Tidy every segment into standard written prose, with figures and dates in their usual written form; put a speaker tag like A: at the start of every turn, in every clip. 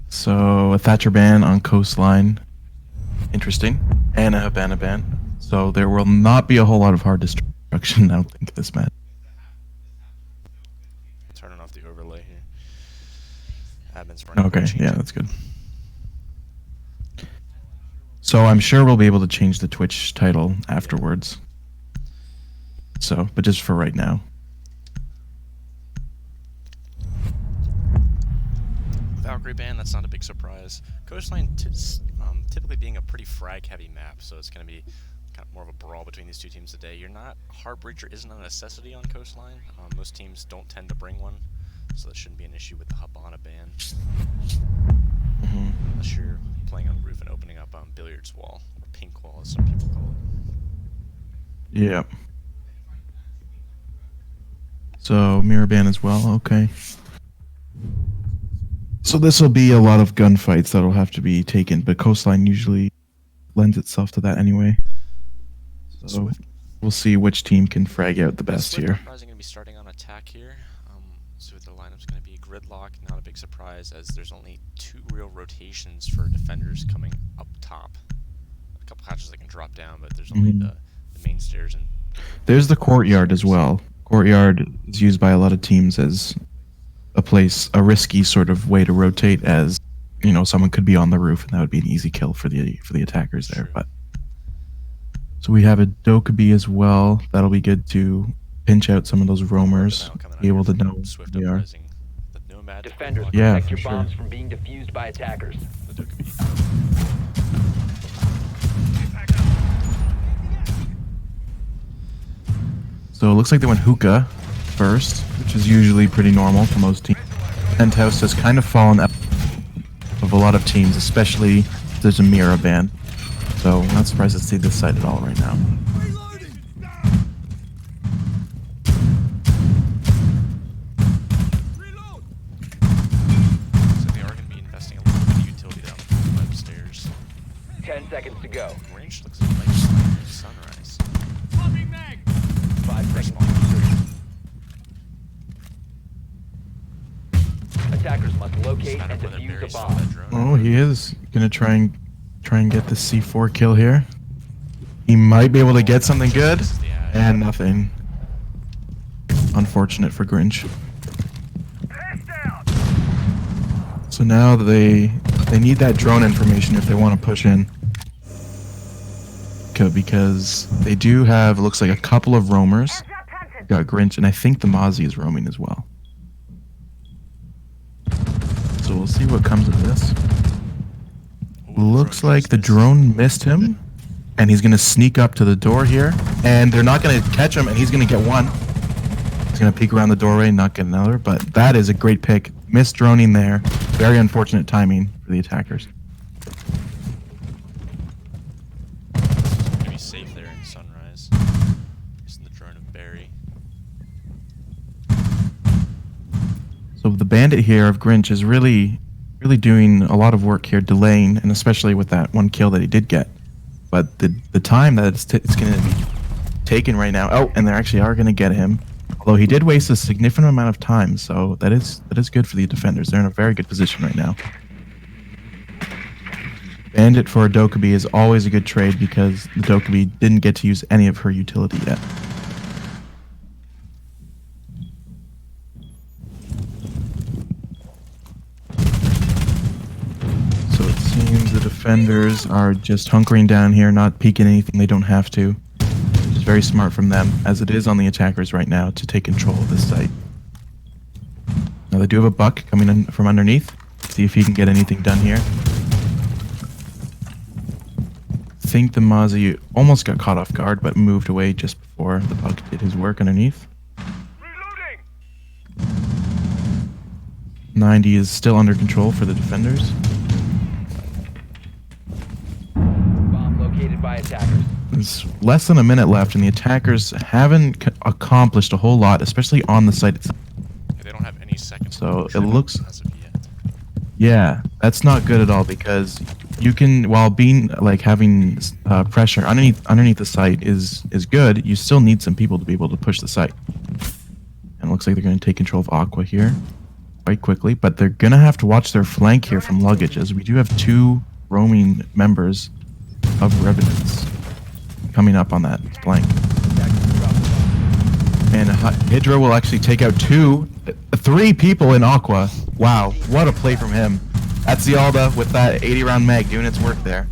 A: So a Thatcher ban on Coastline. Interesting. And a Habana ban. So there will not be a whole lot of hard destruction, I don't think, this match.
B: Turning off the overlay here. Admin's running.
A: Okay, yeah, that's good. So I'm sure we'll be able to change the Twitch title afterwards. So, but just for right now.
B: Valkyrie ban, that's not a big surprise. Coastline typically being a pretty frag-heavy map, so it's going to be kind of more of a brawl between these two teams today. You're not Heartbreacher isn't a necessity on Coastline. Most teams don't tend to bring one, so that shouldn't be an issue with the Habana ban. Unless you're playing on roof and opening up billiards wall, or pink wall as some people call it.
A: Yeah. So mirror ban as well, okay. So this will be a lot of gunfights that'll have to be taken, but Coastline usually lends itself to that anyway. So we'll see which team can frag out the best here.
B: Swift Uprising going to be starting on attack here. So the lineup's going to be gridlock, not a big surprise, as there's only 2 real rotations for defenders coming up top. A couple hatches that can drop down, but there's only the main stairs. And
A: there's the courtyard as well. Courtyard is used by a lot of teams as a risky sort of way to rotate, as you know, someone could be on the roof and that would be an easy kill for the attackers there. But so we have a Dokkaebi as well. That'll be good to pinch out some of those roamers, be able to know
B: Swift
A: who they are.
B: Uprising, the Nomad.
C: Defenders,
A: Yeah,
C: protect your
A: for
C: bombs
A: sure.
C: from being defused by attackers.
B: The Dokkaebi.
A: So it looks like they went hookah first, which is usually pretty normal for most teams. Penthouse has kind of fallen out of a lot of teams, especially if there's a Mira ban. So I'm not surprised to see this side at all right now.
B: So they are going to be investing a little bit of utility down the web stairs.
C: 10 seconds to go.
B: Range looks like sunrise.
C: 5 seconds. Attackers must locate and defuse the bomb.
A: Oh, he is gonna try and get the C4 kill here. He might be able to get something good, and nothing. Unfortunate for Grinch. So now they need that drone information if they want to push in, because they do have, it looks like, a couple of roamers. Got Grinch, and I think the Mozzie is roaming as well. So we'll see what comes of this. Looks like the drone missed him, and he's going to sneak up to the door here, and they're not going to catch him, and he's going to get one. He's going to peek around the doorway and not get another, but that is a great pick. Missed droning there. Very unfortunate timing for the attackers.
B: To be safe there in sunrise. Using the drone of Barry.
A: So the bandit here of Grinch is really doing a lot of work here, delaying, and especially with that one kill that he did get. But the time that it's going to be taken right now, oh, and they actually are going to get him. Although he did waste a significant amount of time, so that is good for the defenders. They're in a very good position right now. Bandit for a Dokkaebi is always a good trade because the Dokkaebi didn't get to use any of her utility yet. So it seems the defenders are just hunkering down here, not peeking anything they don't have to. Which is very smart from them, as it is on the attackers right now to take control of this site. Now they do have a buck coming in from underneath. See if he can get anything done here. I think the Mozzie almost got caught off guard, but moved away just before the buck did his work underneath. 90 is still under control for the defenders.
C: Bomb located by attackers.
A: There's less than a minute left, and the attackers haven't accomplished a whole lot, especially on the site itself.
B: They don't have any seconds.
A: So it looks,
B: as of yet.
A: yeah, that's not good at all, because you can, while being like having pressure underneath the site is good, you still need some people to be able to push the site. And it looks like they're going to take control of Aqua here. quite quickly, but they're going to have to watch their flank here from luggage, as we do have 2 roaming members of Revenants coming up on that flank. And Hydra will actually take out 3 people in Aqua. Wow, what a play from him. That's the Alda with that 80-round mag doing its work there.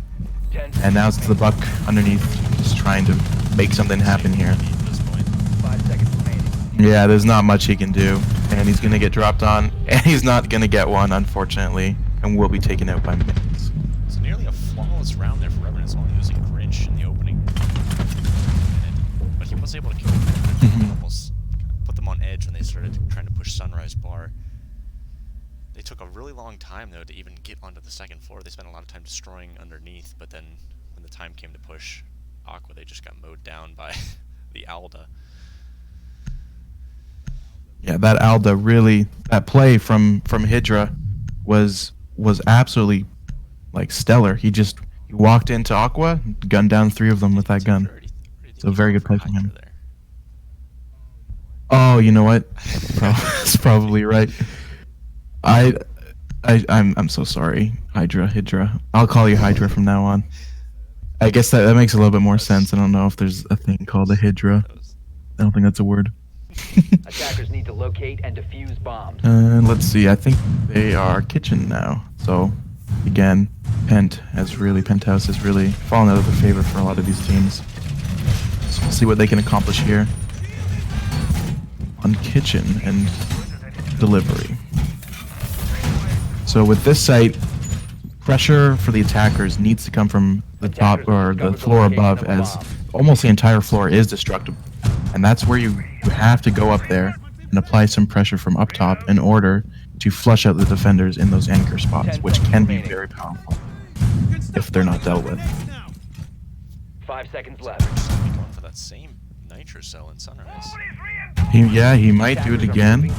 A: And now it's the Buck underneath, just trying to make something happen here.
C: 5 seconds remaining.
A: Yeah, there's not much he can do. And he's going to get dropped on, and he's not going to get one, unfortunately, and will be taken out by Mix.
B: It's nearly a flawless round there for Revenants, only using Grinch in the opening. But he was able to kill them. Almost put them on edge when they started trying to push Sunrise Bar. They took a really long time, though, to even get onto the second floor. They spent a lot of time destroying underneath, but then when the time came to push Aqua, they just got mowed down by the Alda.
A: Yeah, that Alda really, that play from Hydra was absolutely like stellar. He walked into Aqua, gunned down 3 of them with that gun. It's a very good play from him. Oh, you know what? That's probably right. I'm so sorry, Hydra. I'll call you Hydra from now on. I guess that makes a little bit more sense. I don't know if there's a thing called a Hydra. I don't think that's a word.
C: Attackers need to locate and defuse bombs.
A: Let's see. I think they are kitchen now. So, again, Penthouse has really fallen out of the favor for a lot of these teams. So we'll see what they can accomplish here on kitchen and delivery. So with this site, pressure for the attackers needs to come from the top or the floor above, as almost the entire floor is destructible. And that's where you have to go up there and apply some pressure from up top in order to flush out the defenders in those anchor spots, which can be very powerful if they're not dealt with.
C: 5 seconds left.
B: Going for that same Nitro Cell in Sunrise.
A: He might do it again,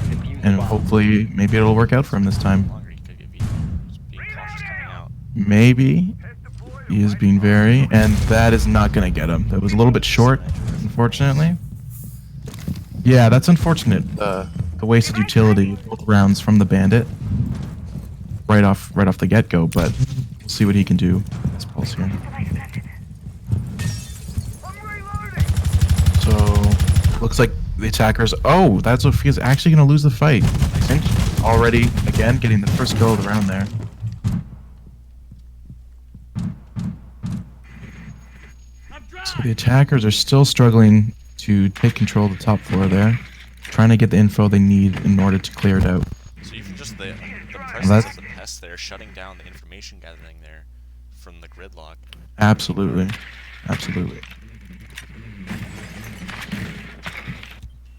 A: and hopefully maybe it'll work out for him this time. Maybe he is being very, and that is not going to get him. That was a little bit short, unfortunately. Yeah, that's unfortunate. The wasted utility both rounds from the Bandit right off the get-go, but we'll see what he can do. This pulse here. So looks like the attackers. Oh, that Sophia's actually going to lose the fight. Already again getting the first kill of the round there. So the attackers are still struggling to take control of the top floor there, trying to get the info they need in order to clear it out.
B: So even just the presence of the pests there, shutting down the information gathering there from the gridlock.
A: Absolutely.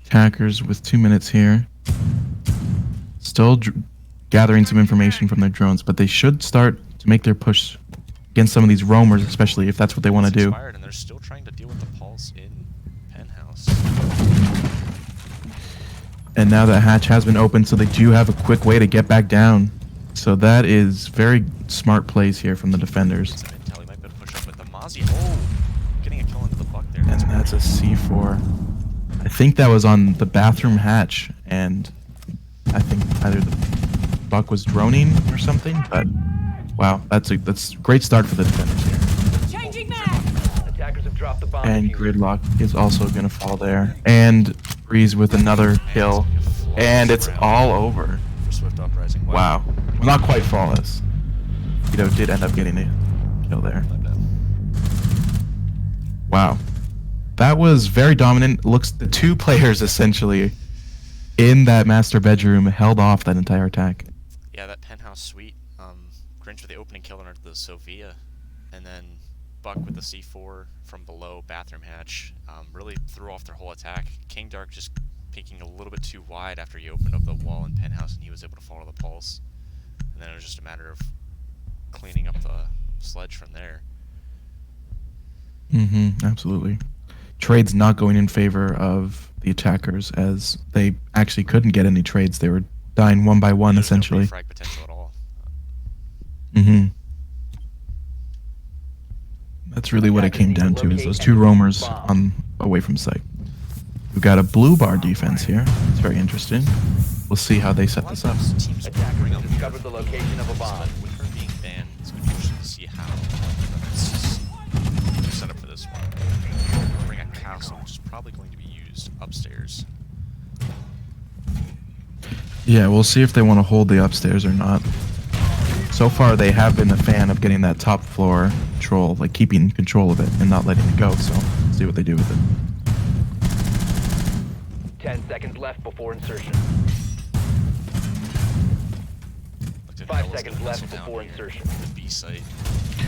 A: Attackers with 2 minutes here. Still gathering some information from their drones, but they should start to make their push against some of these roamers, especially if that's what they want to do.
B: And they're still trying to deal with the pulse in Penthouse.
A: And now that hatch has been opened, so they do have a quick way to get back down. So that is very smart plays here from the defenders.
B: He might be able to push up with the Mozzie. Oh, getting a kill into the Buck there.
A: And that's a C4. I think that was on the bathroom hatch, and I think either the Buck was droning or something, but wow, that's a great start for the defenders here.
C: Changing mag. Attackers have dropped the bomb.
A: And Gridlock is also going to fall there. And Breeze with another kill. And it's all over.
B: For Swift Uprising.
A: Wow. Well, not quite flawless. Did end up getting a kill there. Wow. That was very dominant. Looks the 2 players essentially in that master bedroom held off that entire attack.
B: Yeah, that Penthouse suite. Grinch with the opening kill under the Sophia, and then Buck with the C4 from below bathroom hatch really threw off their whole attack. King Dark just peeking a little bit too wide after he opened up the wall in Penthouse, and he was able to follow the pulse. And then it was just a matter of cleaning up the sledge from there.
A: Absolutely. Trades not going in favor of the attackers, as they actually couldn't get any trades. They were dying one by one, essentially.
B: No refrag potential at all.
A: That's really what it came down to, is those 2 roamers away from site. We've got a blue bar defense here. It's very interesting. We'll see how they set this up.
B: Teams
C: Attackers
B: bring
C: have
B: up
C: discovered the location of a bomb.
B: but with her being banned, it's going to be interesting to see how they're set up for this one. Bring a castle, which is probably going to be used upstairs.
A: Yeah, we'll see if they want to hold the upstairs or not. So far, they have been a fan of getting that top floor control, like keeping control of it and not letting it go. So, let's see what they do with it.
C: 10 seconds left before insertion.
B: Looks like
C: 5
B: Bella's
C: seconds
B: gonna
C: left
B: missile down
C: before
B: here
C: insertion.
B: at the B site.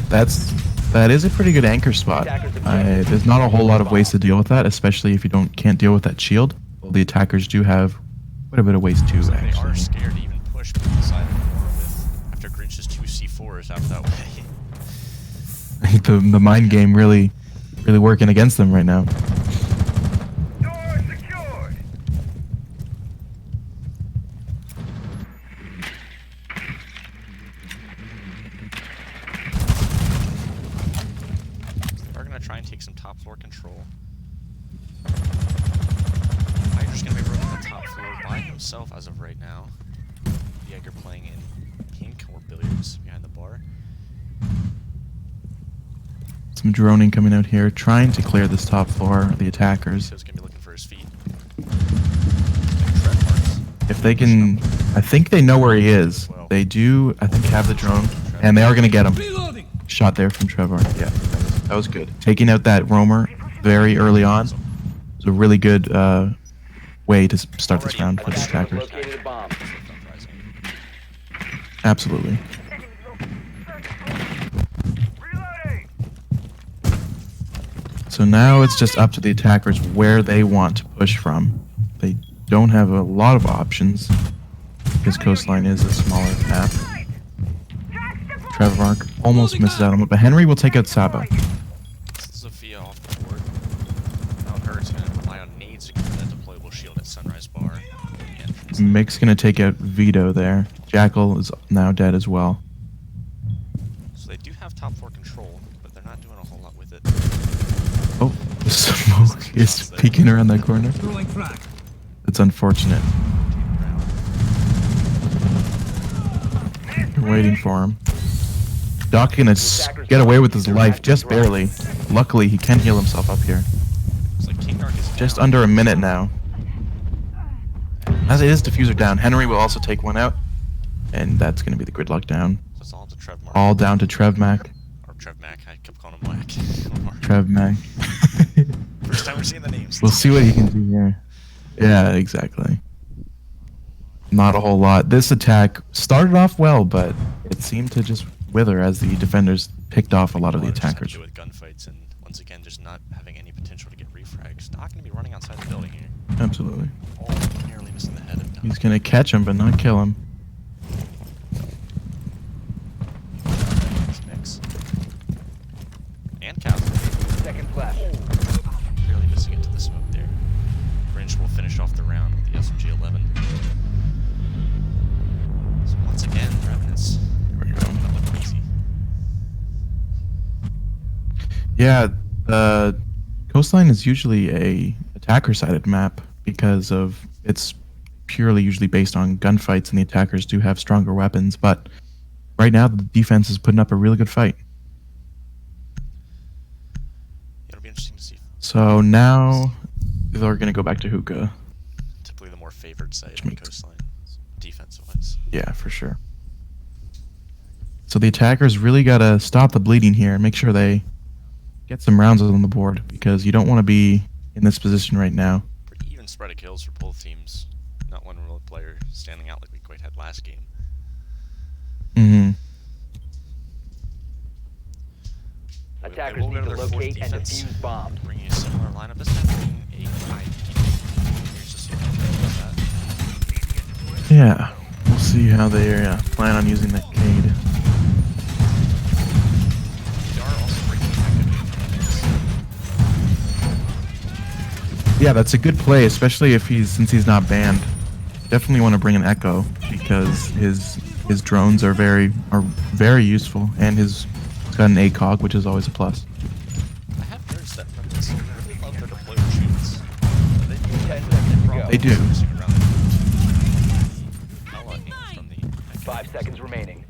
A: That is a pretty good anchor spot. There's not a whole lot of ways to deal with that, especially if you can't deal with that shield. Well, the attackers do have quite a bit of ways too,
B: Looks like they are
A: actually.
B: scared to even push beside the door with after Grinch's 2 C4s out that way.
A: the mind game really working against them right now.
C: Door secured.
B: They are going to try and take some top floor control. Hydra's going to be running the top floor by himself as of right now. Jaeger playing in pink or billiards behind the bar.
A: Some droning coming out here, trying to clear this top floor, the attackers.
B: So he's going to be looking for his feet.
A: If they can, I think they know where he is. They do, I think, have the drone, and they are going to get him. Shot there from Trevor. Yeah, that was good. Taking out that roamer very early on was a really good way to start this round for the
C: Attackers
A: attackers.
C: located a bomb.
B: Swift Uprising.
A: Absolutely. So now it's just up to the attackers where they want to push from. They don't have a lot of options because Coastline is a smaller map. Trevor almost misses out on it, but Henry will take out Saba.
B: Sophia off the board. Now Hurt's going to rely on nades to cover that deployable shield at Sunrise Bar.
A: Mick's going to take out Vito there. Jackal is now dead as well.
B: So they do have top floor control, but they're not doing a whole lot with it.
A: Oh, the smoke is peeking around that corner. It's unfortunate. They're waiting for him. Doc gonna get away with his life, just barely. Luckily, he can heal himself up here.
B: It's like King Dark is
A: Just
B: down.
A: under a minute now. As it is, diffuser down. Henry will also take one out. And that's gonna be the gridlock down.
B: So it's all to Trev Mark.
A: All down to Trev Mac.
B: Or Trev Mac, I kept calling him Whack.
A: Trev Mac.
B: First time we're seeing the names.
A: We'll see what he can do here. Yeah, exactly. Not a whole lot. This attack started off well, but it seemed to just wither as the defenders picked off a lot of the attackers.
B: With gunfights and once again just not having any potential to get refrags. Not going to be running outside the building here.
A: Absolutely.
B: Oh, nearly missing the head of Doc.
A: He's gonna catch him, but not kill him.
B: Mix. And Castle.
C: Seconds left.
B: Barely missing it to the smoke there. Grinch will finish off the round with the SMG-11. So once again, Revenants.
A: There we go.
B: Not looking easy.
A: Yeah, Coastline is usually a attacker-sided map because of it's purely usually based on gunfights, and the attackers do have stronger weapons. But right now, the defense is putting up a really good fight.
B: It'll be interesting to see.
A: So now they're gonna go back to hookah.
B: Typically the more favored side
A: Which
B: on
A: makes-
B: Coastline, defensive-wise.
A: Yeah, for sure. So the attackers really gotta stop the bleeding here and make sure they get some rounds on the board, because you don't want to be in this position right now.
B: Pretty even spread of kills for both teams. Not one real player standing out like we quite had last game.
A: Mm-hmm.
C: Attackers need to locate and defuse bombs.
B: Bringing a similar lineup this time, bringing a IDP. Here's just that.
A: Yeah, we'll see how they plan on using that Cade.
B: They are also bringing activated.
A: Yeah, that's a good play, especially if since he's not banned. Definitely want to bring an Echo because his drones are very useful, and he's got an ACOG, which is always a plus.
B: I have noticed that from this, they really love their deployable shields. They
A: They do.
B: Missing around the Ella aim from the
C: 5 seconds remaining.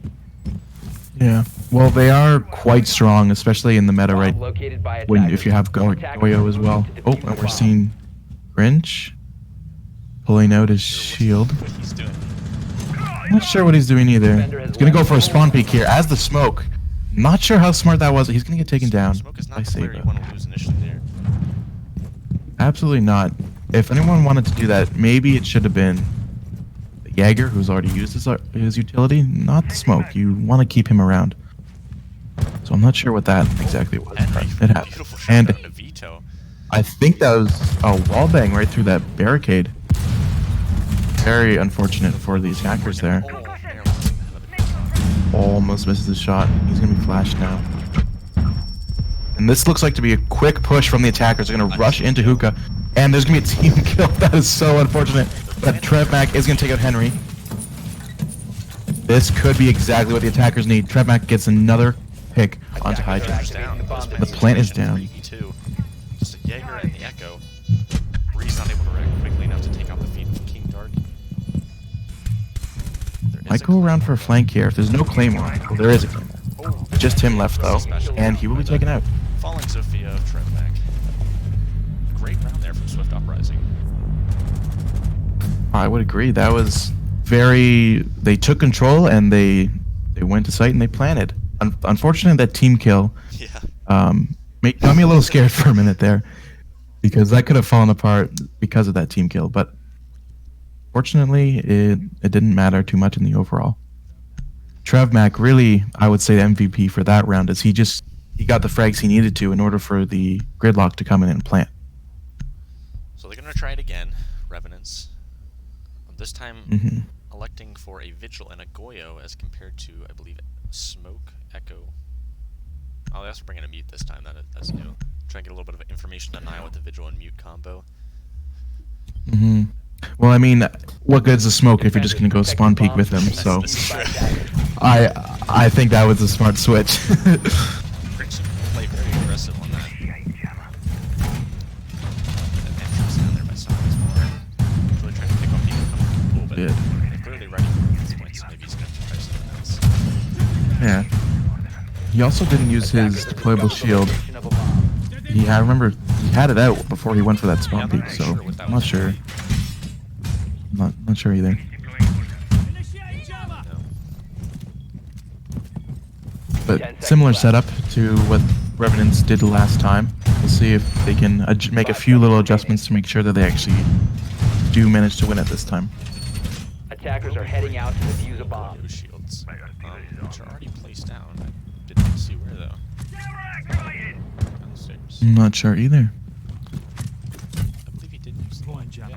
A: Yeah. Well, they are quite strong, especially in the meta right
C: Bomb located by
A: when
C: attackers.
A: if you have Goyo as well. Oh, and we're seeing Grinch pulling out his shield.
B: what he's doing.
A: Not sure what he's doing either. He's gonna go for a spawn peek here as the smoke. Not sure how smart that was. He's gonna get taken down
B: Smoke is
A: by
B: not the player you
A: Saba.
B: want to lose initially there.
A: Absolutely not. If anyone wanted to do that, maybe it should have been Jaeger, who's already used his utility, not the smoke. You want to keep him around. So I'm not sure what that exactly was.
B: Henry,
A: But it happened.
B: beautiful shot
A: And
B: down to Vito.
A: I think that was a wall bang right through that barricade. Very unfortunate for the attackers there.
B: Oh, nearly missing the head of the
A: Almost misses his shot. He's going to be flashed now. And this looks like to be a quick push from the attackers. They're going to rush into Hookah. And there's going to be a team kill. That is so unfortunate. But TrevMac is going to take out Henry. This could be exactly what the attackers need. TrevMac gets another pick onto
C: Attackers are
A: Hydra.
C: activating the bomb
A: The plant is down.
B: 3v2. Just a Jaeger and the Echo. Breeze not able to react quickly enough to take out the feet of King Dark. There is
A: Might
B: a
A: go around for a flank here. If there's no Claymore, well, there is a Claymore.
B: Oh,
A: Just him left though, and he will be taken out.
B: falling Sophia of TrevMac. Great round there from Swift Uprising.
A: I would agree. That was very. They took control and they went to site and they planted. Unfortunately, that team kill
B: Yeah.
A: got me a little scared for a minute there, because that could have fallen apart because of that team kill. But fortunately, it didn't matter too much in the overall. TrevMac really, I would say, the MVP for that round, is he got the frags he needed to in order for the gridlock to come in and plant.
B: So they're going to try it again, Revenants. This time
A: Hmm.
B: electing for a Vigil and a Goyo as compared to, I believe, Smoke, Echo. Oh, they also bring in a Mute this time. That's new. Try and get a little bit of information denial with the Vigil and Mute combo.
A: Hmm. Well, I mean, what good's the smoke if you're just gonna go spawn peek with him? So,
B: This is true.
A: I think that was a smart switch.
B: Crimson play very aggressive on that. That entrance down there by Sonic more. Really trying to pick up people coming from the pool, but
A: Yeah.
B: they're clearly ready for this point, so maybe he's going to try something else.
A: Yeah. He also didn't use his deployable shield. I remember he had it out before he went for that
B: Yeah,
A: spawn
B: I'm
A: peek,
B: not
A: so
B: sure what that
A: I'm not
B: was.
A: sure. Not sure either.
B: No.
A: But similar setup to what Revenants did last time. We'll see if they can make a few little adjustments to make sure that they actually do manage to win it this time.
C: Attackers are heading out to defuse a bomb.
B: Goyo shields, which are already placed down. I didn't see where though. Downstairs.
A: I'm not sure either.
B: I believe he did use the one. Yeah.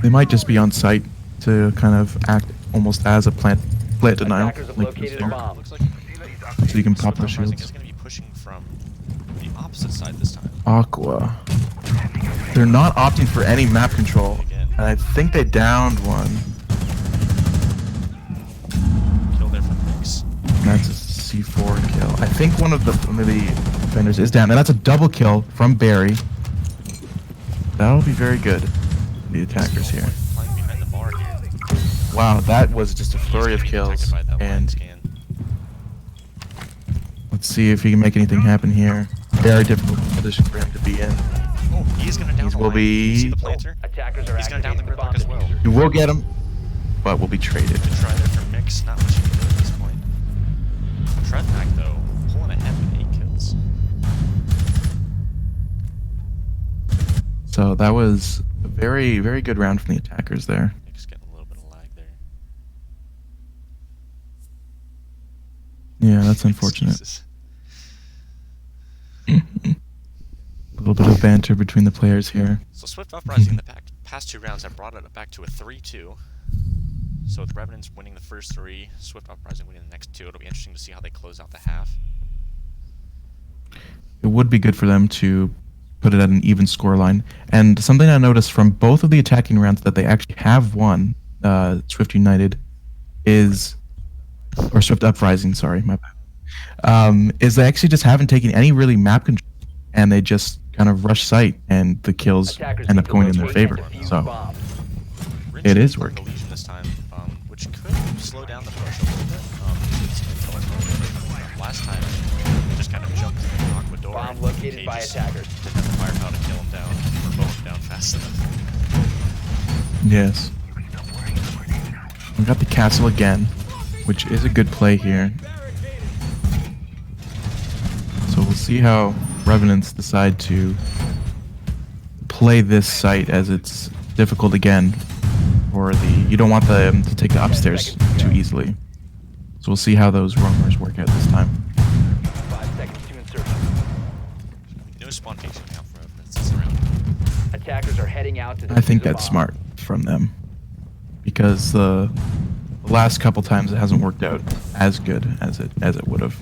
A: They might just be on site to kind of act almost as a plant denial.
C: Attackers have
A: Like
C: located
A: this
C: a
A: here.
C: bomb.
B: Looks like
A: So you can pop
B: Swift
A: their
B: Uprising
A: shields.
B: is going to be pushing from the opposite side this time.
A: Aqua. They're not opting for any map control. And I think they downed one.
B: Kill there from Mix.
A: And that's a C4 kill. I think one of the defenders is down. And that's a double kill from Barry. That'll be very good. The attackers here.
B: Playing behind the bar here.
A: Wow, that was just a flurry of
B: He's gonna be
A: kills.
B: protected by that line
A: And
B: scan.
A: let's see if he can make anything happen here. Very difficult position for him to be in.
B: Oh, he's going to down
A: These
B: the
A: will
B: line.
A: be-
B: See the planter?
C: Attackers are
B: He's going to down the
C: activating the
B: gridlock
C: bomb
B: as well.
C: diffuser.
A: You will get him, but will be traded.
B: Good try there for Mix. Not much you can do at this point. TrevMac, though, pulling ahead with 8 kills.
A: So that was a very, very good round from the attackers there.
B: Mix getting a little bit of lag there.
A: Yeah, that's unfortunate.
B: Excuses.
A: A little bit of banter between the players here.
B: So Swift Uprising in the past 2 rounds have brought it back to a 3-2. So with Revenants winning the first 3, Swift Uprising winning the next 2, it'll be interesting to see how they close out the half.
A: It would be good for them to put it at an even scoreline. And something I noticed from both of the attacking rounds that they actually have won, Swift United, or Swift Uprising, sorry, my bad, is they actually just haven't taken any really map control, and they just kind of rush site, and the kills
C: Attackers
A: end
C: need
A: up
C: to
A: going in their
C: locate and
A: favor.
C: defuse
A: So
C: bombs.
B: Grinch
A: it
B: is
A: is
B: playing the
A: working.
B: Legion this time, which could slow down the push a little bit. Last time, they just kind of jumped through the Aqua door.
C: Bomb
B: and
C: located by
B: Cage just
C: attackers.
B: didn't have the firepower to kill him down, or bow him down fast enough.
A: Yes. We got the castle again, which is a good play here. So we'll see how Revenants decide to play this site, as it's difficult again. Or you don't want them to take the upstairs too easily. So we'll see how those roamers work out this time.
C: 5 seconds to insertion.
B: No spawn pacing now for Revenants this round.
C: Attackers are heading out to
A: I think
C: defuse a
A: that's
C: bomb.
A: smart from them, because the last couple times it hasn't worked out as good as it would have.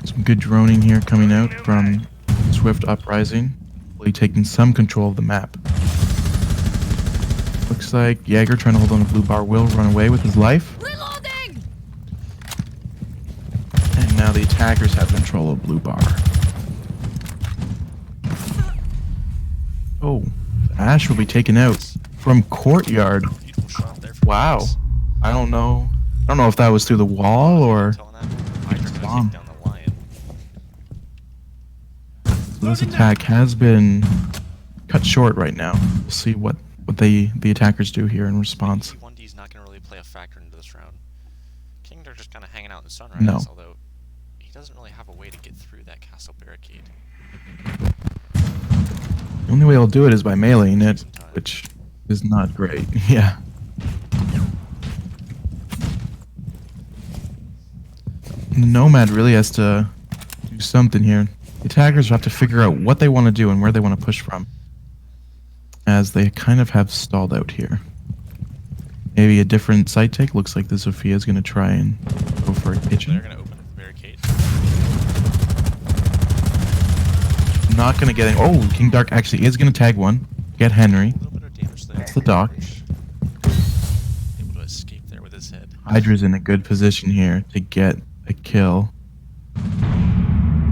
A: Some good droning here coming out from Swift Uprising, really taking some control of the map. Looks like Jaeger, trying to hold on to blue bar, will run away with his life.
D: Reloading!
A: And now the attackers have control of blue bar. Oh, Ash will be taken out from courtyard.
B: Beautiful shot there from
A: Wow.
B: Revenants.
A: I don't know if that was through the wall or
B: Telling that Hydra gonna
A: bomb.
B: take down the Lion.
A: this attack has been cut short right now. We'll see what the attackers do here in response.
B: T1D is not going to really play a factor into this round. Kingdom just kind of hanging out in Sunrise,
A: No.
B: although he doesn't really have a way to get through that castle barricade.
A: The only way I'll do it is by meleeing it, which is not great. Yeah. Nomad really has to do something here. The attackers have to figure out what they want to do and where they want to push from, as they kind of have stalled out here. Maybe a different site take. Looks like the Sophia is going to try and go for a
B: They're
A: kitchen.
B: going to open the barricade.
A: Not going to get in. Oh, King Dark actually is going to tag one. Get Henry.
B: A little bit of damage there.
A: That's the dock.
B: Able to escape there with his head.
A: Hydra's in a good position here to get a kill.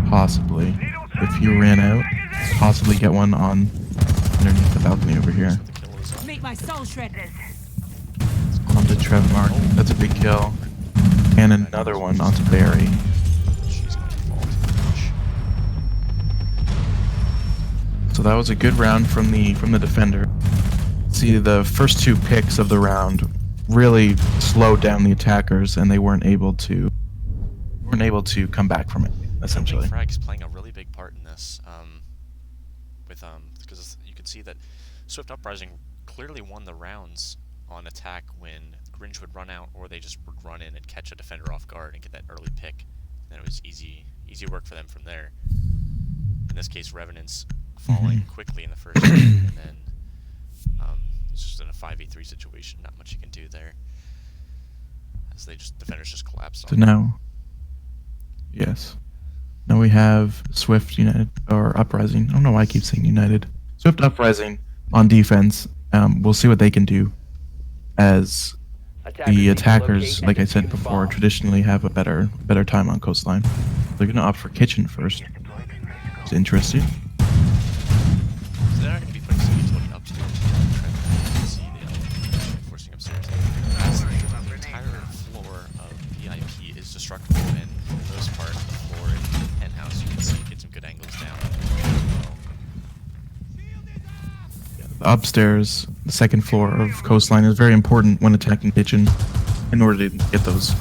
A: Possibly. If he ran out, possibly get one on underneath the balcony over here.
B: The kill is on.
D: Make my soul shredded.
A: Onto Trev Mark. That's a big kill. And another one onto Barry.
B: She's going to fall too much.
A: So that was a good round from the defender. See, the first two picks of the round really slowed down the attackers, and they weren't able to come back from it, essentially.
B: I think Frag's playing a really big part in this, because you can see that Swift Uprising clearly won the rounds on attack when Grinch would run out, or they just would run in and catch a defender off guard and get that early pick. Then it was easy work for them from there. In this case, Revenants falling quickly in the first game, and then it's just in a 5v3 situation. Not much you can do there, as defenders just collapsed
A: So
B: on them.
A: now, yes. Now we have Swift United, or Uprising. I don't know why I keep saying United. Swift Uprising on defense. We'll see what they can do, as
C: Attackers need
A: the
C: to
A: attackers,
C: locate
A: like I
C: and
A: said
C: defuse
A: before,
C: bombs.
A: traditionally have a better time on Coastline. They're going to opt for kitchen first. It's interesting.
B: So they're not going to be putting some utility upstairs. Trying to see the forcing upstairs. As the entire floor of VIP is destructible, and for the most part, the floor in the penthouse, you can see get some good angles down as well.
A: The upstairs, the second floor of Coastline is very important when attacking kitchen, in order to get those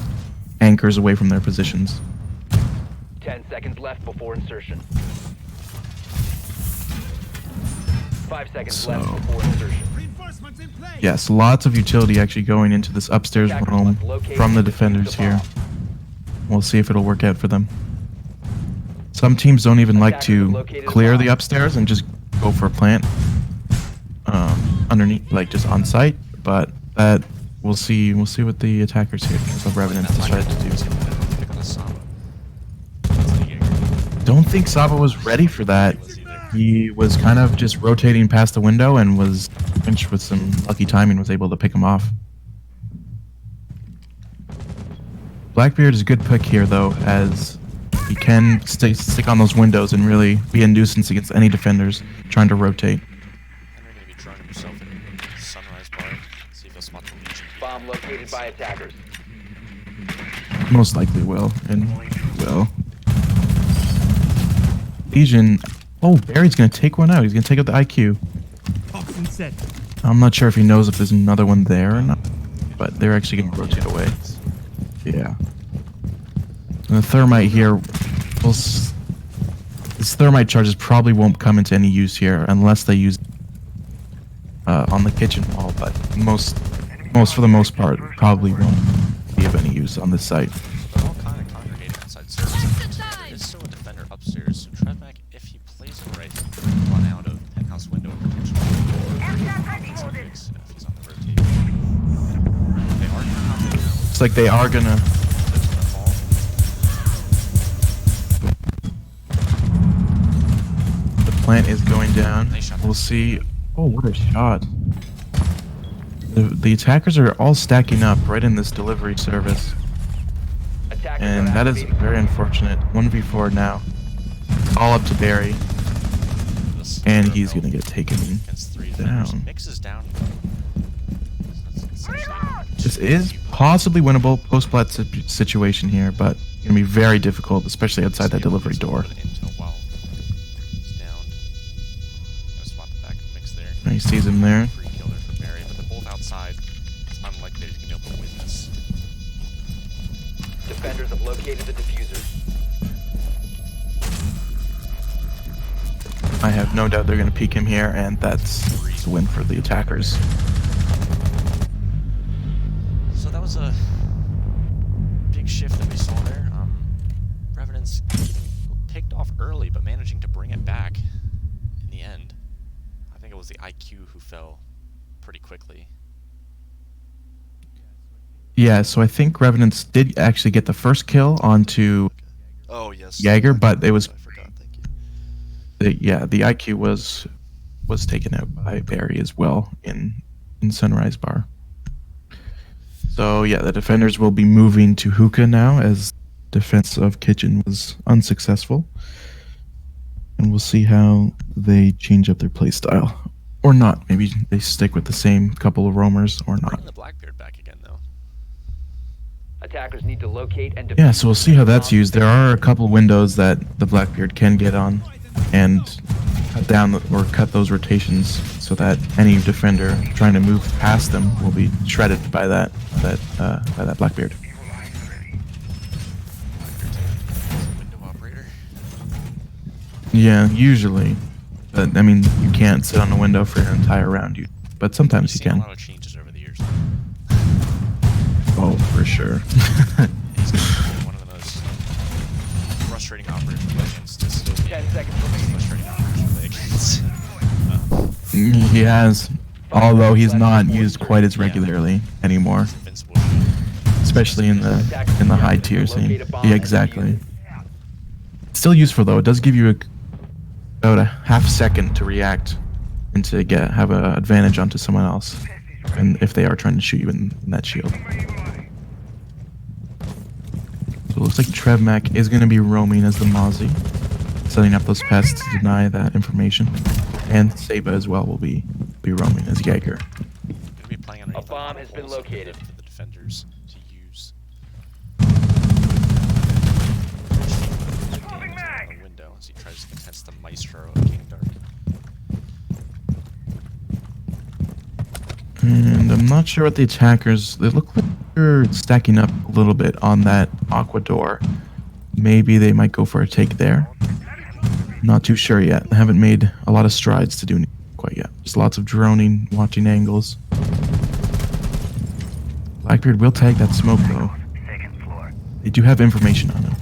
A: anchors away from their positions.
C: 10 seconds left before insertion. 5 seconds left
A: So-
C: before insertion.
A: Yes, lots of utility actually going into this upstairs
C: Attackers
A: room
C: must locate
A: from the
C: and defuse
A: defenders
C: the
A: here.
C: bomb.
A: We'll see if it'll work out for them. Some teams don't even like
C: Attackers have
A: to
C: located a
A: clear the
C: bomb.
A: upstairs and just go for a plant underneath, like just on site. But that we'll see what the attackers here, the Revenants, decide to do.
B: Pick on a Saba.
A: Don't think Saba was ready for that. He was kind of just rotating past the window, and was Finch with some lucky timing was able to pick him off. Blackbeard is a good pick here, though, as he can stick on those windows and really be a nuisance against any defenders trying to rotate.
B: Henry going to be drawing himself in Sunrise Bar. See if he'll spot the Legion.
C: Bomb located by attackers.
A: Most likely will, and will. Legion. Oh, Barry's going to take one out. He's going to take out the IQ. I'm not sure if he knows if there's another one there or not, but they're actually going to rotate away. Yeah. And the thermite here, this thermite charges probably won't come into any use here unless they use on the kitchen wall, but most for the most part probably won't be of any use on this site.
B: They're all kind of congregating outside service. There is still a defender upstairs, so Trevmac, if he plays it right, he could run out of penthouse window potentially. If he's on the rotate. They are going to come in now.
A: It's like they are gonna. The plant is going down.
B: Nice shot.
A: We'll see. Oh, what a shot! The attackers are all stacking up right in this delivery service,
C: Attackers
A: and
C: are
A: that is
C: activating.
A: very unfortunate. 1v4 now, all up to Barry, and he's gonna get taken
B: against 3 defenders.
A: down.
B: Mix is down.
A: This is possibly winnable post-plat situation here, but gonna be very difficult, especially outside that delivery door.
B: While he's down. Gonna swap the back of Mix there.
A: And he sees him there.
B: Free kill there for Barry, but they're both outside. It's unlikely that he's gonna be able to win this.
C: Defenders have located the diffuser.
A: I have no doubt they're gonna peek him here, and that's a win for the attackers.
B: So that was a big shift that we saw there. Revenants getting picked off early, but managing to bring it back in the end. I think it was the IQ who fell pretty quickly.
A: Yeah, so I think Revenants did actually get the first kill onto
B: Oh yes,
A: Jaeger, but it was
B: I forgot. Thank you.
A: the IQ was taken out by Barry as well in Sunrise Bar. So yeah, the defenders will be moving to hookah now as defense of kitchen was unsuccessful, and we'll see how they change up their play style or not. Maybe they stick with the same couple of roamers or not.
B: Bringing the Blackbeard back again though.
C: Attackers need to locate and defuse.
A: Yeah, so we'll see how that's used. There are a couple windows that the Blackbeard can get on and cut down or cut those rotations so that any defender trying to move past them will be shredded by that Blackbeard.
B: Window operator.
A: Yeah, usually. But I mean, you can't sit on a window for an entire round. But sometimes you
B: Seen a
A: can.
B: lot of changes over the years.
A: Oh, for sure.
B: He's gonna be one of the most frustrating operators to play against. To still be
C: 10 seconds
B: the most
C: remaining.
B: frustrating operator to play against.
A: He has, although he's not used quite as regularly anymore,
B: Invincible.
A: especially in the high tier scene. Yeah, exactly. Still useful though. It does give you about a half second to react and to have an advantage onto someone else, and if they are trying to shoot you in that shield. So it looks like Trevmac is going to be roaming as the Mozzie, setting up those pests to deny that information, and Saba as well will be roaming as Jaeger.
B: Gonna be playing underneath
C: A bomb has been
B: holes for
C: located.
B: the defenders to use. Moving mag. The window as he tries to contest the Maestro of King Dark.
A: And I'm not sure what the attackers... They look like they're stacking up a little bit on that Aqua door. Maybe they might go for a take there. Not too sure yet. They haven't made a lot of strides to do anything quite yet. Just lots of droning, watching angles. Blackbeard will tag that smoke though. They do have information on him.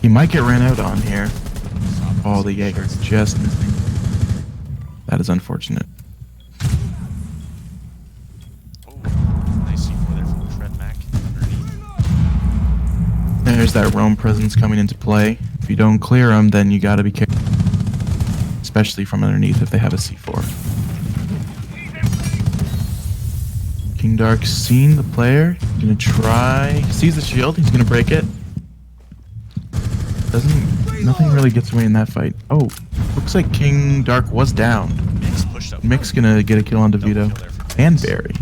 A: He might get ran out on here. Oh, the Jaeger just missing. That is unfortunate.
B: Nice C4 there from Trevmac underneath.
A: There's that roam presence coming into play. If you don't clear them, then you gotta be careful. Especially from underneath if they have a C4. King Dark seen the player. He's gonna try. Sees the shield. He's gonna break it. Nothing really gets away in that fight. Oh, looks like King Dark was down.
B: Mix pushed up.
A: Mick's gonna get a kill on DeVito.
B: Double kill there for
A: And
B: Mix.
A: Barry.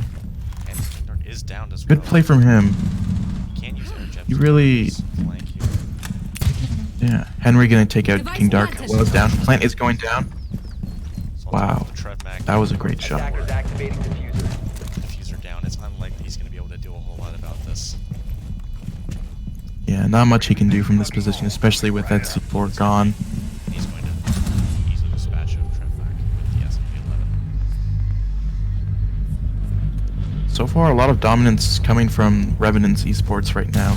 B: And King Dark is down as well.
A: Good play from him.
B: Can use air jets
A: You
B: to
A: really-
B: his flank here.
A: Yeah. Henry gonna take out
D: Device
A: King Dark.
D: planted.
A: Was down. Plant is going down.
B: So
A: Wow.
B: the Trev Mac
A: That was a great shot.
C: Attackers activating diffuser.
B: diffuser down. It's unlikely he's going to be able to do a whole lot about this.
A: Yeah, not much he can do from this position, especially with that C4 gone.
B: And he's going to easily dispatch of Trev Mac with the SMP-11.
A: So far, a lot of dominance coming from Revenants eSports right now.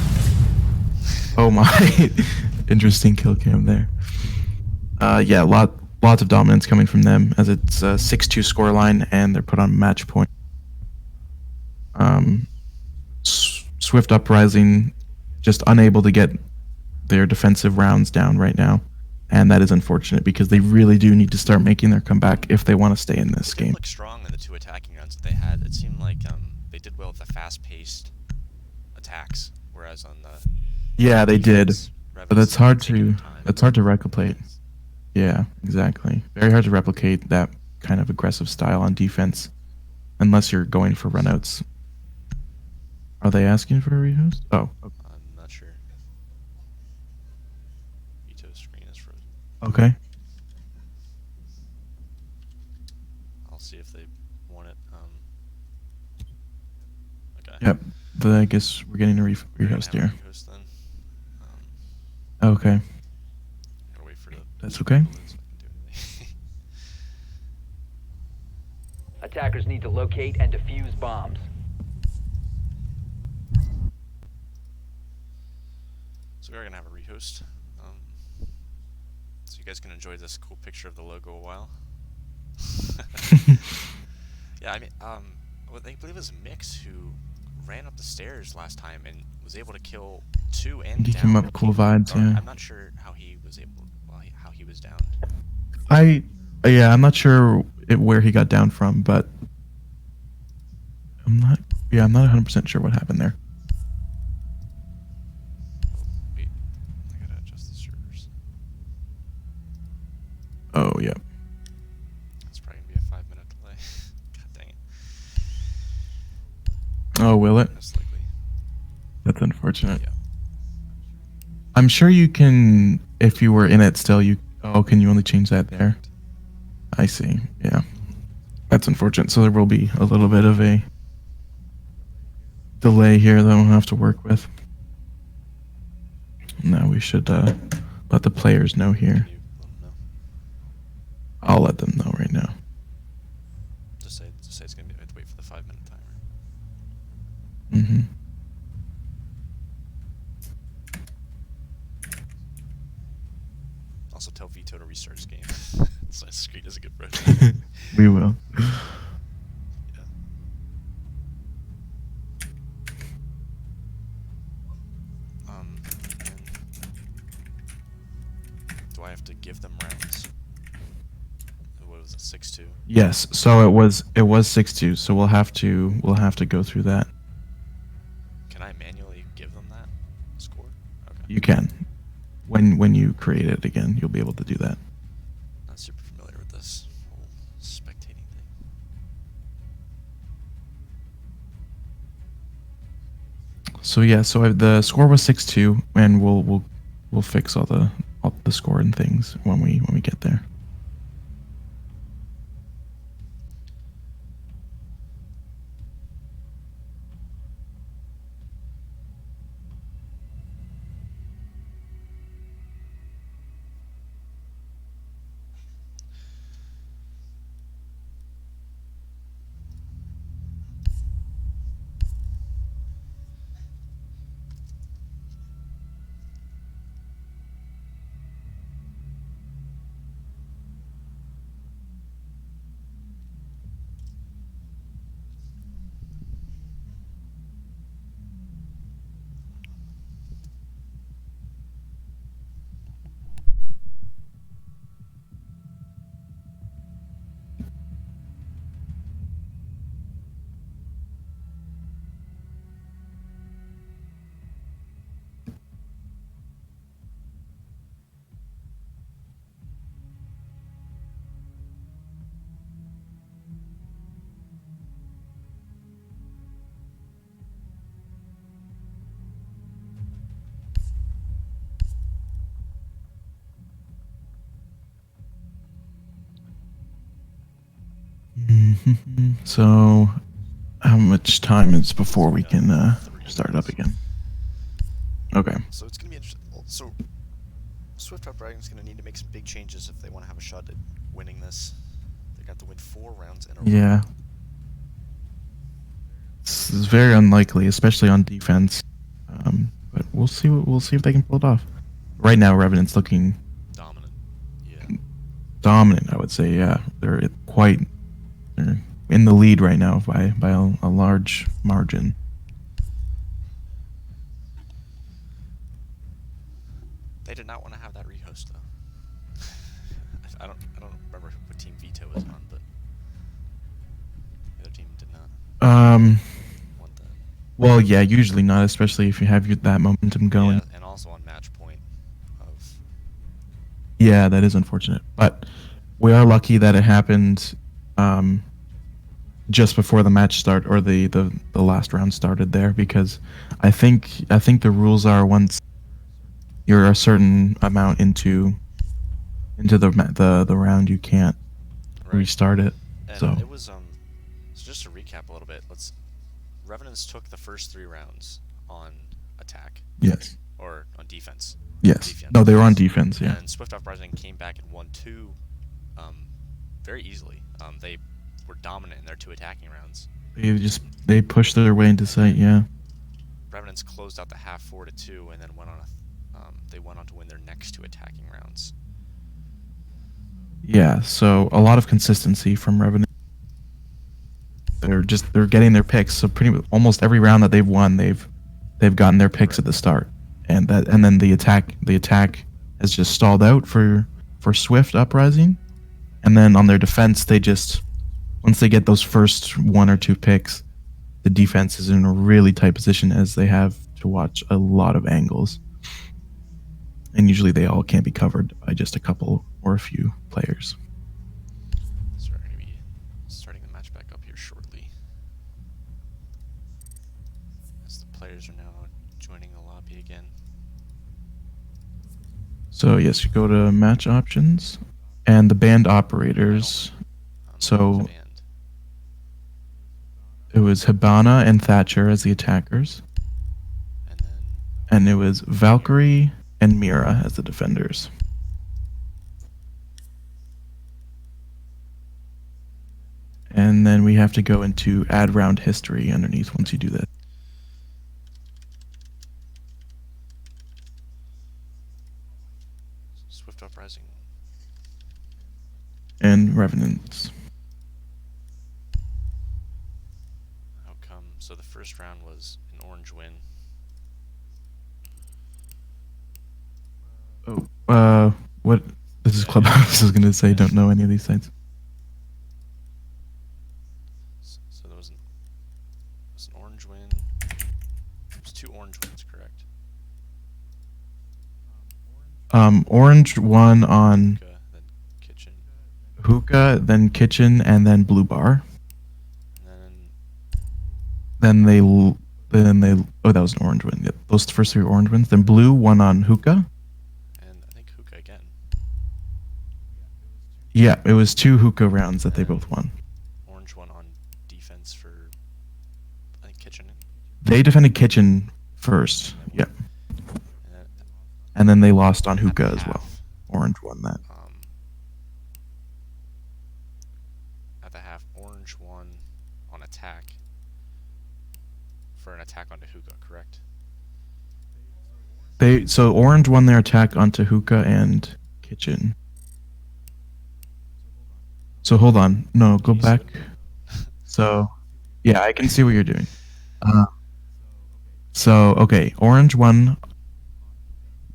A: Oh my. Interesting kill cam there. Yeah, lots of dominance coming from them as it's a 6-2 scoreline and they're put on match point. Swift Uprising just unable to get their defensive rounds down right now. And that is unfortunate because they really do need to start making their comeback if they want to stay in this
B: They
A: game.
B: looked strong in the two attacking rounds that they had. It seemed like they did well with the fast-paced attacks, whereas on the
A: Yeah, they did.
B: defense,
A: But
B: Revenants
A: that's hard
B: taking
A: to
B: their time.
A: that's hard to replicate. Yeah, exactly. Very hard to replicate that kind of aggressive style on defense unless you're going for runouts. Are they asking for a rehost? Oh,
B: I'm not sure. Vito's screen is frozen.
A: okay.
B: I'll see if they want it. Okay.
A: Yep. But I guess we're getting a
B: We're gonna
A: rehost
B: have a
A: here.
B: rehost then.
A: Okay.
B: Gotta wait for the.
A: That's okay.
B: so I can do anything.
C: Attackers need to locate and defuse bombs.
B: So we are gonna have a rehost. So you guys can enjoy this cool picture of the logo a while. Yeah, I mean, what I believe it was Mix who ran up the stairs last time and was able to kill 2 and
A: He
B: down.
A: came up cool vibes,
B: Or,
A: yeah.
B: I'm not sure how he was able. Well, how he was down.
A: Yeah, I'm not sure where he got down from, but I'm not 100% sure what happened there.
B: Oh, wait, I gotta adjust the servers.
A: Oh, yeah.
B: That's probably gonna be a 5-minute delay. God dang it.
A: Oh, will it?
B: Most likely.
A: That's unfortunate.
B: Yeah.
A: I'm sure you can, if you were in it still, can you only change that there? I see, yeah. That's unfortunate. So there will be a little bit of a delay here that we'll have to work with. Now we should let the players know here.
B: You let them know.
A: I'll let them know right now.
B: Just say it's gonna be. I have to wait for the 5-minute timer.
A: Mm-hmm.
B: Also tell Vito to restart his game. So his screen doesn't get broken.
A: We will.
B: Yeah. And do I have to give them rounds? What was it, 6-2?
A: Yes. So it was 6-2. So we'll have to go through that.
B: Can I manually give them that score? Okay.
A: You can. When you create it again, you'll be able to do that.
B: Not super familiar with this whole spectating thing.
A: So yeah, the score was 6-2, and we'll fix all the score and things when we get there. So, how much time is before we can start up again? Okay.
B: So it's going to be interesting. So Swift Uprising is going to need to make some big changes if they want to have a shot at winning this. They got to win 4 rounds in a row.
A: Yeah. This is very unlikely, especially on defense. But we'll see. We'll see if they can pull it off. Right now, Revenant's looking
B: Dominant. Yeah.
A: dominant. I would say. Yeah, they're in the lead right now by a large margin.
B: They did not want to have that rehost though. I don't remember what team Veto was on, but the other team did not want that.
A: Well, yeah, usually not, especially if you have that momentum going.
B: Yeah, and also on match point of.
A: Yeah, that is unfortunate, but we are lucky that it happened just before the match start or the last round started there, because I think the rules are once you're a certain amount into the round, you can't restart it.
B: And
A: so
B: it was so just to recap a little bit. Revenants took the first 3 rounds on attack.
A: Yes.
B: Or on defense.
A: Yes.
B: Defense.
A: No, they were on defense. Yeah.
B: And Swift Uprising came back and won 2 very easily. They were dominant in their 2 attacking rounds.
A: They pushed their way into sight. Yeah.
B: Revenants closed out the half 4-2 and then went on they went on to win their next 2 attacking rounds.
A: Yeah. So a lot of consistency from Revenant. They're getting their picks. So almost every round that they've won, they've gotten their picks at the start, and then the attack has just stalled out for Swift Uprising, and then on their defense, once they get those first 1 or 2 picks, the defense is in a really tight position as they have to watch a lot of angles, and usually they all can't be covered by just a couple or a few players.
B: So we're going to be starting the match back up here shortly. As the players are now joining the lobby again.
A: So yes, you go to match options and the band operators. So it was Hibana and Thatcher as the attackers, and it was Valkyrie and Mira as the defenders. And then we have to go into add round history underneath once you do that.
B: Swift Uprising.
A: And Revenants.
B: Outcome. So the first round was an orange win.
A: Oh, what? This is Clubhouse. I was going to say, don't know any of these sites.
B: So there was an orange win. It was 2 orange wins, correct?
A: Orange won on
B: Hookah, then Kitchen.
A: Hookah, then Kitchen, and then Blue Bar.
B: And
A: Then they oh, that was an orange win. Yep, those first 3 were orange wins. Then Blue won on Hookah.
B: And I think Hookah again.
A: Yeah, it was 2 Hookah rounds that they both won.
B: Orange won on defense for, I think, Kitchen.
A: They defended Kitchen first. Yep. And then they lost on Hookah as well. Orange won that.
B: At the half, Orange won on attack for an attack onto Hookah, correct?
A: So Orange won their attack onto Hookah and Kitchen. So hold on. No, go back. So, yeah, I can see what you're doing. So, okay, Orange won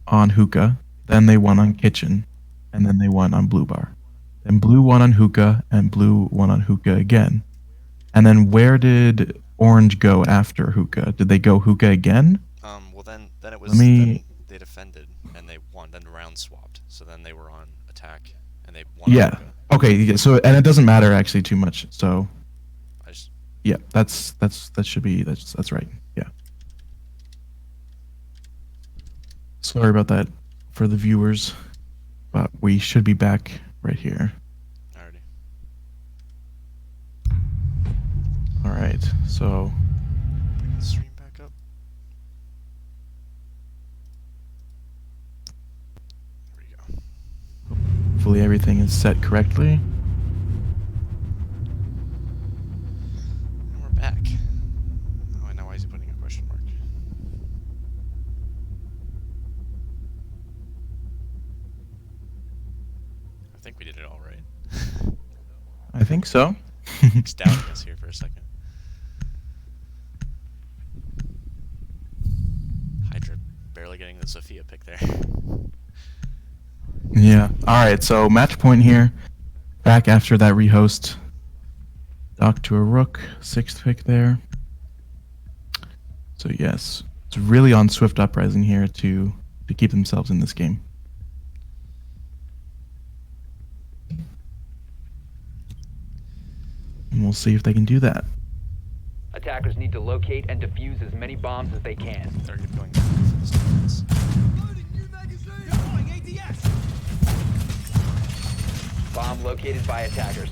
A: on Hookah, then they won on Kitchen, and then they won on Blue Bar. Then Blue won on Hookah, and Blue won on Hookah again. And then where did Orange go after Hookah? Did they go Hookah again?
B: Well, then it was then they defended and they won. Then the round swapped, so then they were on attack and they won.
A: Yeah.
B: Hookah.
A: Okay. Yeah, so and it doesn't matter actually too much. So. Yeah, that's right. Yeah. Sorry about that for the viewers, but we should be back right here.
B: Alrighty.
A: right, so
B: Bring the stream back up. There we go.
A: hopefully everything is set correctly.
B: And we're back. Oh, I know why is he putting a question mark. I think we did it all right.
A: I think so.
B: He's doubting us here for a second. Hydra barely getting the Sophia pick there.
A: Yeah. All right. So match point here. Back after that rehost. Dock to a rook. 6th pick there. So yes, it's really on Swift Uprising here to keep themselves in this game. And we'll see if they can do that.
C: Attackers need to locate and defuse as many bombs as they can.
B: They're going for this defense.
C: Bomb located by attackers.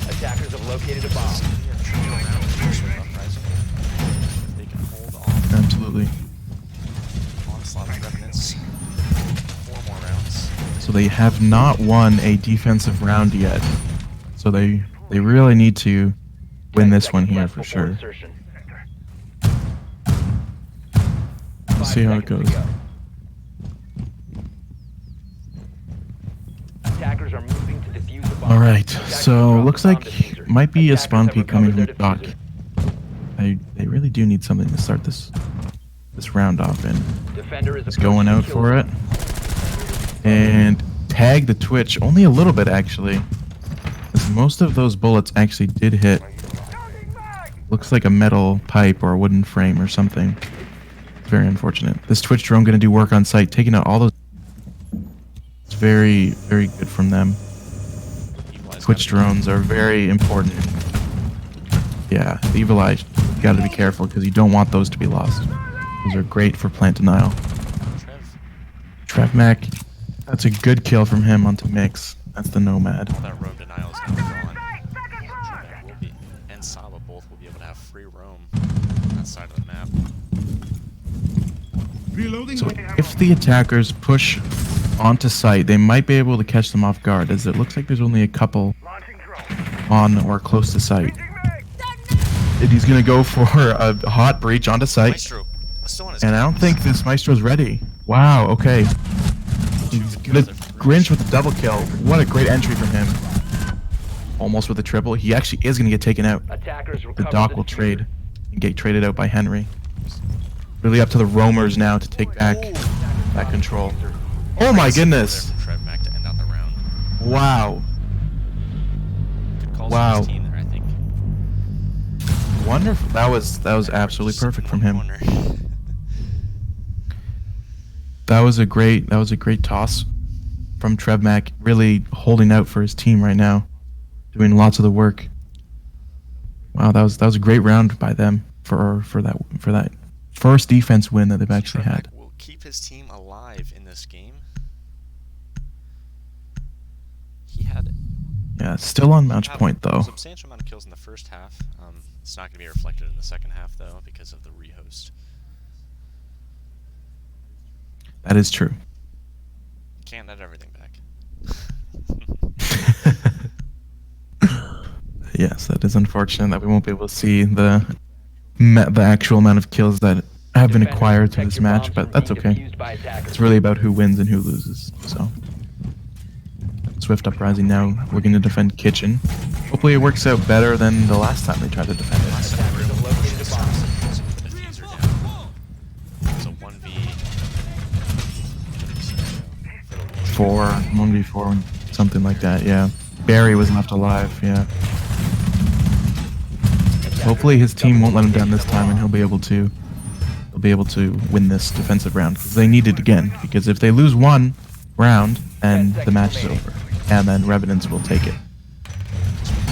C: Attackers have located a bomb.
B: If they can hold off
A: Absolutely.
B: onslaught of Revenants, 4 more rounds.
A: So they have not won a defensive round yet. So they really need to win
C: 10
A: this one
C: seconds
A: here
C: left
A: for
C: before
A: sure.
C: insertion.
A: We'll see how it goes.
C: Attackers are moving to defuse the bomb.
A: All right,
C: Attackers
A: so
C: drop
A: looks
C: the bomb
A: like
C: diffuser.
A: might be a
C: Attackers
A: spawn
C: have
A: peek coming from
C: recovered
A: the
C: their
A: dock.
C: diffuser.
A: They really do need something to start this round off in.
C: Defender is
A: He's going
C: approaching
A: out
C: the
A: for
C: kill
A: it. And tag the Twitch, only a little bit actually. 'Cause most of those bullets actually did hit. Looks like a metal pipe or a wooden frame or something. Very unfortunate. This Twitch drone going to do work on site, taking out all those. It's very, very good from them. Twitch drones are very important. Yeah, the Evil Eye, you got to be careful because you don't want those to be lost. Those are great for plant denial.
B: Trev,
A: Mac, that's a good kill from him onto Mix. That's the Nomad.
B: all that roam denial is going to be gone. Trev will be, and Saba both will be able to have free roam on that side of the map.
A: So if the attackers push onto site, they might be able to catch them off guard, as it looks like there's only a couple on or close to site. And he's going to go for a hot breach onto site.
B: Maestro, still on his
A: And I don't think this Maestro's ready. Wow, okay. He's gonna Grinch with a double kill. What a great entry from him. Almost with a triple. He actually is going to get taken out.
C: Attackers
A: The
C: recover
A: Doc will
C: diffuser.
A: trade and get traded out by Henry. Really up to the roamers now to take back that control. Oh my goodness.
B: Trev Mac to end out the round.
A: Wow.
B: Good calls
A: Wow.
B: from his team there, I think.
A: Wonderful. That was absolutely perfect from him.
B: Corner.
A: That was a great toss from Trevmac, really holding out for his team right now, doing lots of the work. Wow, that was a great round by them for that first defense win that they've actually had.
B: Trevmac will keep his team alive in this game. He had
A: Yeah, still on match
B: have
A: point
B: a
A: though.
B: substantial amount of kills in the first half. It's not going to be reflected in the second half though because of the rehost.
A: That is true.
B: Can't net everything back.
A: Yes, that is unfortunate that we won't be able to see the actual amount of kills that have been
C: Defenders,
A: acquired through
C: protect
A: this
C: your
A: match,
C: bombs
A: but
C: from
A: that's
C: being
A: okay.
C: defused by attackers.
A: It's really about who wins and who loses. So, Swift Uprising now looking to defend Kitchen. Hopefully it works out better than the last time they tried to defend it.
B: Last time
C: Attackers have located a bomb.
B: so with the diffuser down. It's a
A: 1v4, something like that, yeah. Barry was left alive, yeah. Hopefully his team won't let him down this time and he'll be able to win this defensive round, because they need it again, because if they lose one round, then the match is over. And then Revenants will take it.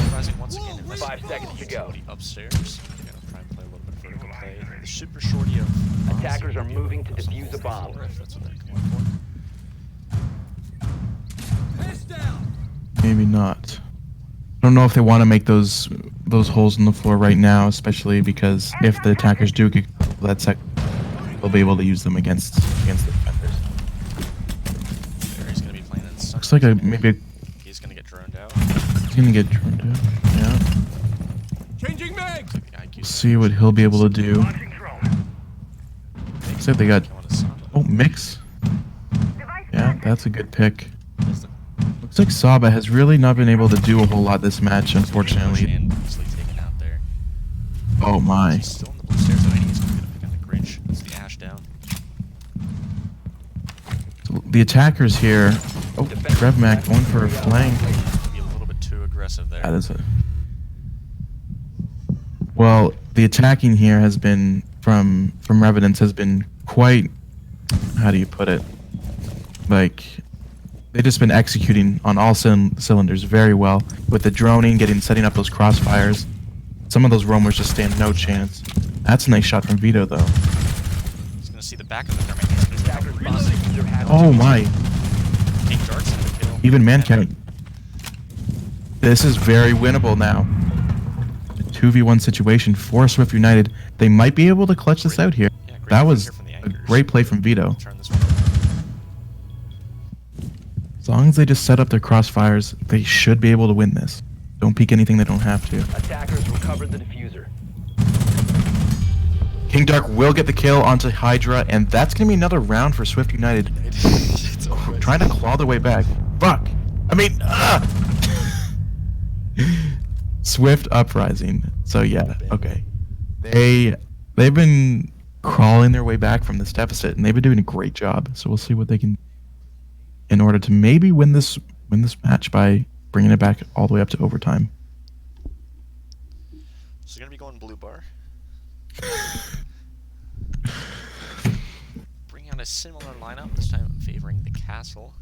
B: Uprising once again in
C: 5 seconds to go.
B: upstairs. They're going to try and play a little bit of vertical play. The super shorty of
C: Attackers are moving to defuse a bomb.
B: If that's what they're going for.
A: maybe not. I don't know if they want to make those holes in the floor right now, especially because if the attackers do get that sec, they'll be able to use them against the defenders.
B: Barry's gonna be playing in some.
A: Looks like maybe
B: He's gonna get droned out.
A: he's gonna get turned out. Yeah.
D: Changing mags.
B: The IQ
A: See what he'll be able to do. Looks like they got mix. Yeah, that's a good pick. Looks like Saba has really not been able to do a whole lot this match, unfortunately.
B: And easily taken out there.
A: Oh my.
B: He's still in the blue stairs, so I think he's gonna pick on the Grinch. That's the Ash down.
A: So the attackers here. Oh, Trevmac going for a flank.
B: Be a little bit too aggressive there.
A: That is it. Well, the attacking here has been from Revenants has been quite, how do you put it? Like, they've just been executing on all cylinders very well with the droning, setting up those crossfires. Some of those roamers just stand no chance. That's a nice shot from Vito though.
B: He's gonna see the back of the thermite.
A: Oh my!
B: King Dark's gonna kill.
A: Even man count. This is very winnable now. A 2v1 situation for Swift United. They might be able to clutch this out here.
B: Yeah, great
A: That
B: play
A: was
B: here from the
A: a
B: anchors.
A: great play from Vito.
B: Turn this one.
A: As long as they just set up their crossfires, they should be able to win this. Don't peek anything they don't have to.
C: Attackers recovered the diffuser.
A: King Dark will get the kill onto Hydra, and that's going to be another round for Swift United.
B: It's over.
A: Trying to claw their way back. Fuck! I mean, Swift Uprising. So yeah, okay. They've been crawling their way back from this deficit, and they've been doing a great job. So we'll see what they can in order to maybe win this match by bringing it back all the way up to overtime.
B: So you're gonna be going blue bar. Bring out a similar lineup, this time favoring the castle.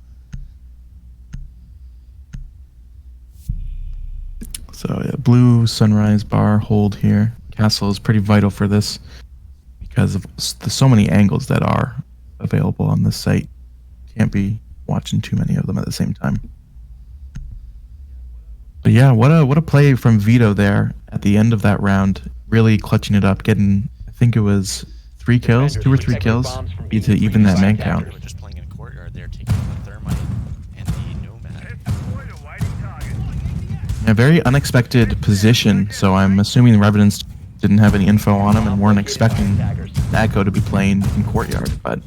A: So yeah, blue sunrise bar hold here. Castle is pretty vital for this because of so many angles that are available on this site. Can't be watching too many of them at the same time. But yeah, what a play from Vito there at the end of that round, really clutching it up, getting, I think it was 3 kills, 2 or 3 kills, to even that man count.
B: They were just playing in courtyard there, taking on the thermite and the nomad.
A: A very unexpected position, so I'm assuming the Revenants didn't have any info on him and weren't expecting Echo to be playing in courtyard, but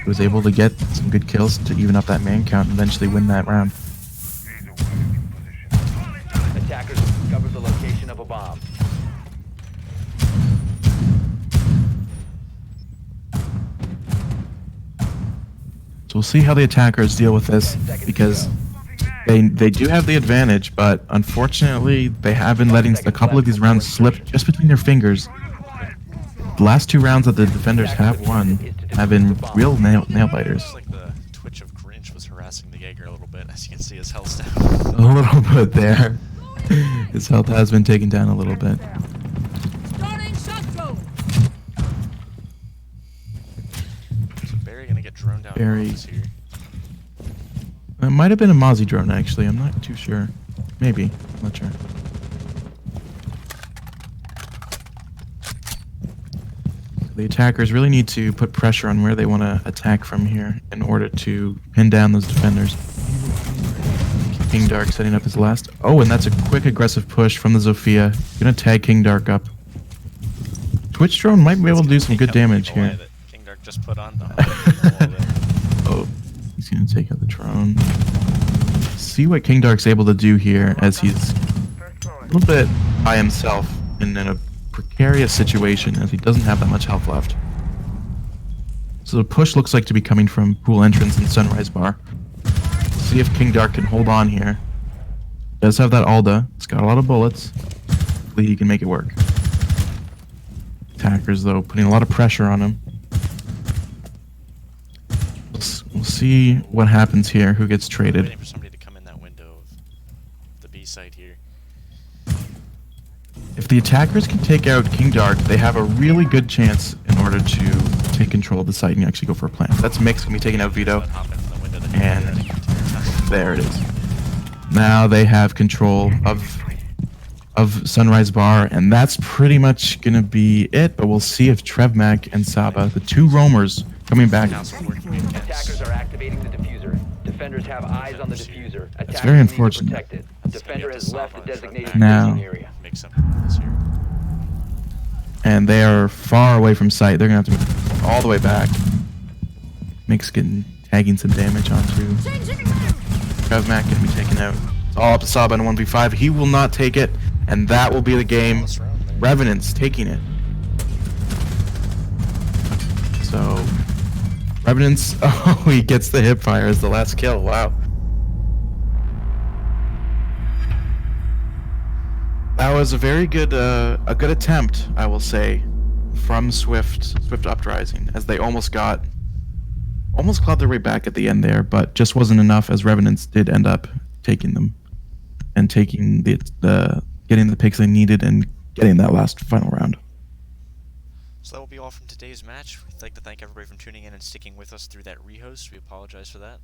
A: he was able to get some good kills to even up that man count and eventually win that round.
C: Attackers discovered the location of a bomb.
A: So we'll see how the attackers deal with this, because they do have the advantage, but unfortunately they have been letting a couple of these rounds slip just between their fingers. The last 2 rounds that the defenders have won have been real nail biters.
B: Looks like the twitch of Grinch was harassing the Jaeger a little bit. As you can see, his health's down.
A: A little bit there. His health has been taken down a little bit.
D: Starting shot drone.
B: So Barry gonna get droned down.
A: Barry.
B: Here.
A: It might have been a Mozzie drone, actually. I'm not too sure. Maybe. I'm not sure. The attackers really need to put pressure on where they want to attack from here in order to pin down those defenders. King Dark setting up his last. Oh, and that's a quick aggressive push from the Zofia. Gonna tag King Dark up. Twitch drone might be able to do some good damage here.
B: King Dark just put on.
A: Oh, he's gonna take out the drone. See what King Dark's able to do here as he's a little bit by himself and in a precarious situation as he doesn't have that much health left. So the push looks like to be coming from pool entrance and sunrise bar. See if King Dark can hold on here. Does have that Alda. It's got a lot of bullets. Hopefully he can make it work. Attackers though putting a lot of pressure on him. We'll see what happens here. Who gets traded?
B: Waiting for somebody to come in that window of the B site here.
A: If the attackers can take out King Dark, they have a really good chance in order to take control of the site and actually go for a plant. That's Mix gonna be taking out Vito,
B: Hop in from the window that
A: and there it is. Now they have control of Sunrise Bar, and that's pretty much gonna be it. But we'll see if Trevmac and Saba, the two roamers, coming back.
B: Now some working against.
C: Attackers are activating the diffuser. Defenders have eyes on the diffuser. Attackers
A: very
C: need to
A: unfortunate.
C: protect it. Defender has left the designated
A: Now.
C: staging area.
B: Make some this here.
A: And they are far away from sight. They're gonna have to move all the way back. Mick's tagging some damage onto Trevmac, gonna be taken out. It's all up to Saba in 1v5. He will not take it, and that will be the game.
B: Close round there.
A: Revenants taking it. So, Revenants, oh, he gets the hip fire as the last kill. Wow. That was a very good, a good attempt, I will say, from Swift Uprising, as they almost clawed their way back at the end there, but just wasn't enough, as Revenants did end up taking them and taking getting the picks they needed and getting that last final round.
B: So that will be all from today's match. We'd like to thank everybody for tuning in and sticking with us through that rehost. We apologize for that.